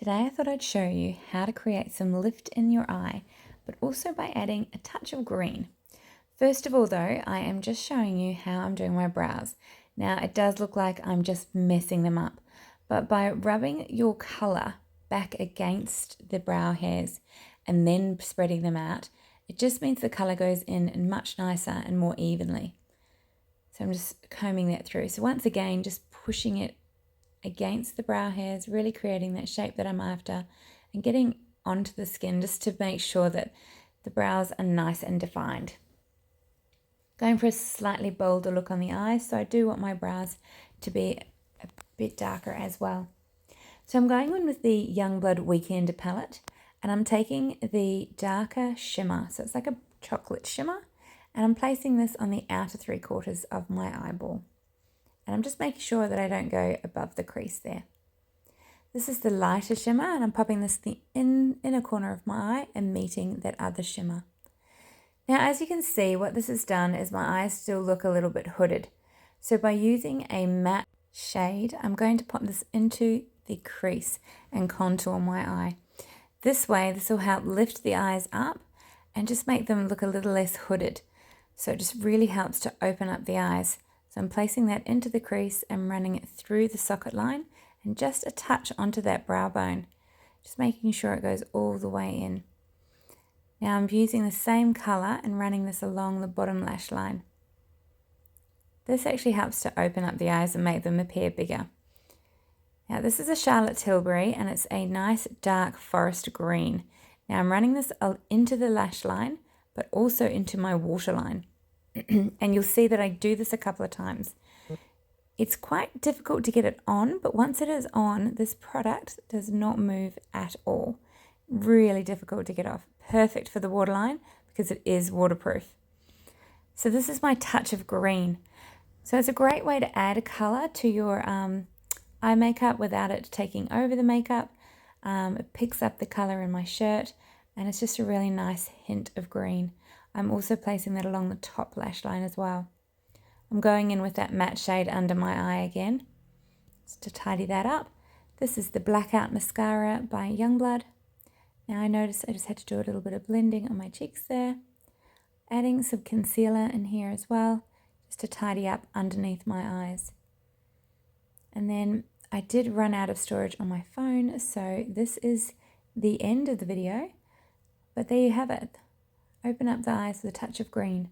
Today I thought I'd show you how to create some lift in your eye, but also by adding a touch of green. First of all though, I am just showing you how I'm doing my brows. Now it does look like I'm just messing them up, but by rubbing your colour back against the brow hairs and then spreading them out, it just means the colour goes in much nicer and more evenly. So I'm just combing that through. So once again, just pushing it against the brow hairs, really creating that shape that I'm after and getting onto the skin just to make sure that the brows are nice and defined. Going for a slightly bolder look on the eyes, so I do want my brows to be a bit darker as well. So I'm going in with the Youngblood Weekend palette and I'm taking the darker shimmer, so it's like a chocolate shimmer, and I'm placing this on the outer 3/4 of my eyeball. And I'm just making sure that I don't go above the crease there. This is the lighter shimmer and I'm popping this in the inner corner of my eye and meeting that other shimmer. Now as you can see, what this has done is my eyes still look a little bit hooded. So by using a matte shade, I'm going to pop this into the crease and contour my eye. This way, this will help lift the eyes up and just make them look a little less hooded. So it just really helps to open up the eyes. So I'm placing that into the crease and running it through the socket line and just a touch onto that brow bone, just making sure it goes all the way in. Now I'm using the same colour and running this along the bottom lash line. This actually helps to open up the eyes and make them appear bigger. Now this is a Charlotte Tilbury and it's a nice dark forest green. Now I'm running this into the lash line but also into my waterline. And you'll see that I do this a couple of times. It's quite difficult to get it on, but once it is on, this product does not move at all. Really difficult to get off. Perfect for the waterline because it is waterproof. So this is my touch of green. So it's a great way to add a colour to your eye makeup without it taking over the makeup. It picks up the colour in my shirt and it's just a really nice hint of green. I'm also placing that along the top lash line as well. I'm going in with that matte shade under my eye again, just to tidy that up. This is the Blackout Mascara by Youngblood. Now I noticed I just had to do a little bit of blending on my cheeks there. Adding some concealer in here as well, just to tidy up underneath my eyes. And then I did run out of storage on my phone, so this is the end of the video. But there you have it. Open up the eyes with a touch of green.